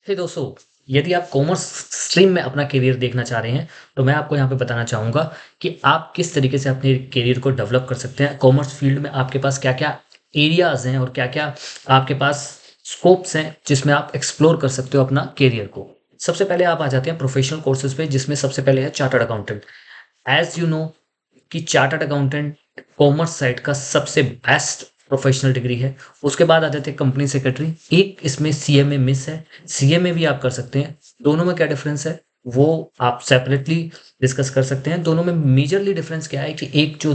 हे दोस्तों, यदि आप कॉमर्स स्ट्रीम में अपना करियर देखना चाह रहे हैं, तो मैं आपको यहाँ पे बताना चाहूँगा कि आप किस तरीके से अपने करियर को डेवलप कर सकते हैं। कॉमर्स फील्ड में आपके पास क्या-क्या एरियाज़ हैं और क्या-क्या आपके पास स्कोप्स हैं, जिसमें आप एक्सप्लोर कर सकते हो अपना करियर को। सबसे पहले आप आ जाते हैं प्रोफेशनल कोर्सेज़ पे, जिसमें सबसे पहले है chartered accountant. As you know कि चार्टर्ड अकाउंटेंट कॉमर्स साइड का सबसे बेस्ट प्रोफेशनल डिग्री है। उसके बाद आ जाते हैं कंपनी सेक्रेटरी। एक इसमें सीएमए मिस है, सीएमए भी आप कर सकते हैं। दोनों में क्या डिफरेंस है वो आप सेपरेटली डिस्कस कर सकते हैं। दोनों में मेजरली डिफरेंस क्या है कि एक जो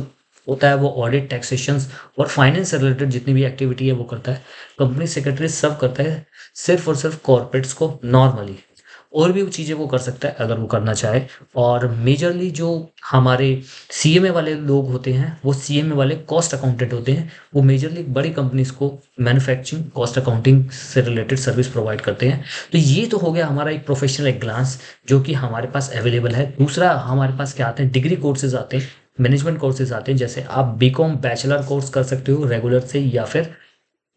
होता है वो ऑडिट, टैक्सेशन और फाइनेंस से रिलेटेड जितनी भी एक्टिविटी है वो करता है। कंपनी सेक्रेटरी सब करता है सिर्फ और सिर्फ कॉर्पोरेट्स को नॉर्मली। और भी वो चीज़ें वो कर सकता है अगर वो करना चाहे। और मेजरली जो हमारे सीएमए वाले लोग होते हैं वो सीएमए वाले कॉस्ट अकाउंटेंट होते हैं। वो मेजरली बड़ी कंपनीज को मैन्युफैक्चरिंग कॉस्ट अकाउंटिंग से रिलेटेड सर्विस प्रोवाइड करते हैं। तो ये तो हो गया हमारा एक प्रोफेशनल एक ग्लांस जो कि हमारे पास अवेलेबल है। दूसरा हमारे पास क्या आते हैं, डिग्री कोर्सेज आते हैं, मैनेजमेंट कोर्सेज आते हैं। जैसे आप बीकॉम बैचलर कोर्स कर सकते हो रेगुलर से, या फिर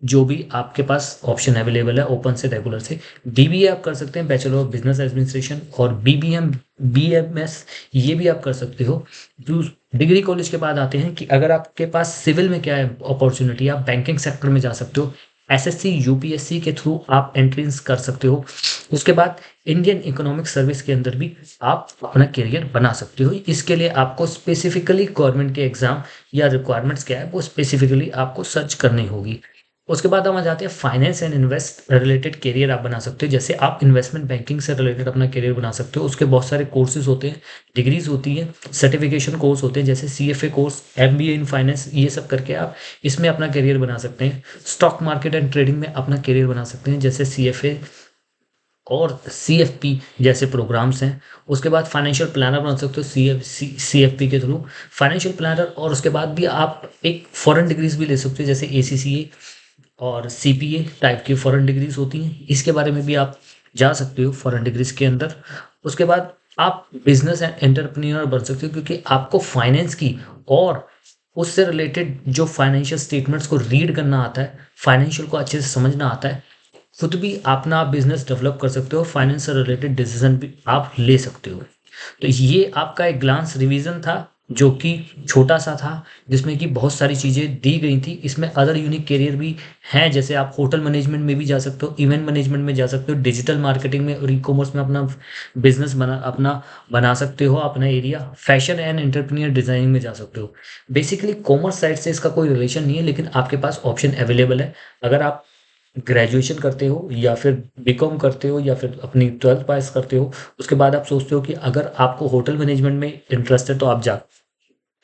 जो भी आपके पास ऑप्शन अवेलेबल है ओपन से रेगुलर से। बीबीए आप कर सकते हैं, बैचलर ऑफ बिजनेस एडमिनिस्ट्रेशन, और बीबीएम, बीएमएस ये भी आप कर सकते हो। जो डिग्री कॉलेज के बाद आते हैं कि अगर आपके पास सिविल में क्या है अपॉर्चुनिटी, आप बैंकिंग सेक्टर में जा सकते हो। एसएससी यूपीएससी के थ्रू आप एंट्रेंस कर सकते हो। उसके बाद इंडियन इकोनॉमिक सर्विस के अंदर भी आप अपना करियर बना सकते हो। इसके लिए आपको स्पेसिफिकली गवर्नमेंट के एग्जाम या रिक्वायरमेंट्स क्या है वो स्पेसिफिकली आपको सर्च करनी होगी। उसके बाद हम आ जाते हैं finance and invest related career आप बना सकते हो। जैसे आप इन्वेस्टमेंट बैंकिंग से रिलेटेड अपना करियर बना सकते हो। उसके बहुत सारे कोर्सेज होते हैं, डिग्रीज होती हैं, सर्टिफिकेशन कोर्स होते हैं, जैसे CFA course, MBA in finance, ये सब करके आप इसमें अपना करियर बना सकते हैं। स्टॉक मार्केट एंड ट्रेडिंग में अपना करियर बना सकते हैं, जैसे सीएफए और सीएफपी जैसे प्रोग्राम्स हैं। उसके बाद फाइनेंशियल प्लानर बन सकते हो सीएफपी के थ्रू, फाइनेंशियल प्लानर। और उसके बाद भी आप एक फॉरेन डिग्रीज भी ले सकते हो, जैसे एसीसीए और सीपीए टाइप की फॉरेन डिग्रीज होती हैं। इसके बारे में भी आप जा सकते हो फॉरेन डिग्रीज के अंदर। उसके बाद आप बिजनेस एंड एंटरप्रेन्योर बन सकते हो, क्योंकि आपको फाइनेंस की और उससे रिलेटेड जो फाइनेंशियल स्टेटमेंट्स को रीड करना आता है, फाइनेंशियल को अच्छे से समझना आता है, खुद भी अपना बिजनेस डेवलप कर सकते हो, फाइनेंस से रिलेटेड डिसीजन भी आप ले सकते हो। तो ये आपका एक ग्लांस रिवीजन था जो कि छोटा सा था, जिसमें कि बहुत सारी चीज़ें दी गई थी। इसमें अदर यूनिक करियर भी हैं, जैसे आप होटल मैनेजमेंट में भी जा सकते हो, इवेंट मैनेजमेंट में जा सकते हो, डिजिटल मार्केटिंग में और ई कॉमर्स में अपना बिजनेस बना सकते हो, अपना area. Fashion and entrepreneur designing में जा सकते हो। बेसिकली कॉमर्स साइड से इसका कोई रिलेशन नहीं है, लेकिन आपके पास ऑप्शन अवेलेबल है। अगर आप ग्रेजुएशन करते हो या फिर बीकॉम करते हो या फिर अपनी 12th पास करते हो, उसके बाद आप सोचते हो कि अगर आपको होटल मैनेजमेंट में इंटरेस्ट है तो आप जा,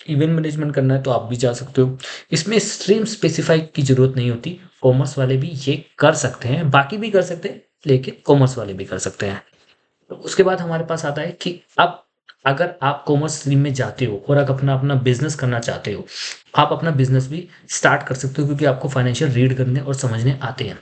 इवेंट मैनेजमेंट करना है तो आप भी जा सकते हो। इसमें स्ट्रीम स्पेसिफाई की जरूरत नहीं होती, कॉमर्स वाले भी ये कर सकते हैं, बाकी भी कर सकते हैं, लेकिन कॉमर्स वाले भी कर सकते हैं। तो उसके बाद हमारे पास आता है कि अब अगर आप कॉमर्स स्ट्रीम में जाते हो और अगर अपना अपना बिजनेस करना चाहते हो, आप अपना बिजनेस भी स्टार्ट कर सकते हो, क्योंकि आपको फाइनेंशियल रीड करने और समझने आते हैं।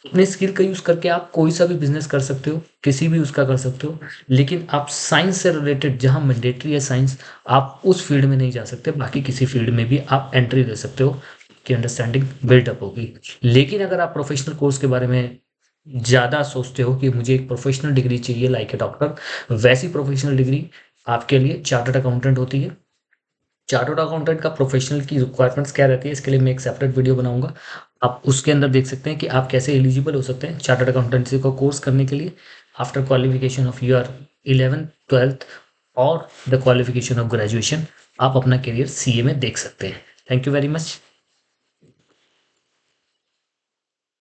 अपने स्किल का यूज करके आप कोई सा भी बिजनेस कर सकते हो, किसी भी उसका कर सकते हो। लेकिन आप साइंस से रिलेटेड, जहाँ मैंडेटरी है साइंस, आप उस फील्ड में नहीं जा सकते। बाकी किसी फील्ड में भी आप एंट्री दे सकते हो, की अंडरस्टैंडिंग बिल्डअप होगी। लेकिन अगर आप प्रोफेशनल कोर्स के बारे में ज़्यादा सोचते हो कि मुझे एक प्रोफेशनल डिग्री चाहिए लाइक ए डॉक्टर, वैसी प्रोफेशनल डिग्री आपके लिए चार्टर्ड अकाउंटेंट होती है। चार्टर्ड अकाउंटेंट का प्रोफेशनल की रिक्वायरमेंट्स क्या रहती है, इसके लिए मैं एक सेपरेट वीडियो बनाऊंगा। आप उसके अंदर देख सकते हैं कि आप कैसे एलिजिबल हो सकते हैं चार्टर्ड अकाउंटेंसी का कोर्स करने के लिए। After qualification of your 11th 12th और द क्वालिफिकेशन ऑफ ग्रेजुएशन, आप अपना करियर सीए में देख सकते हैं। Thank you very much.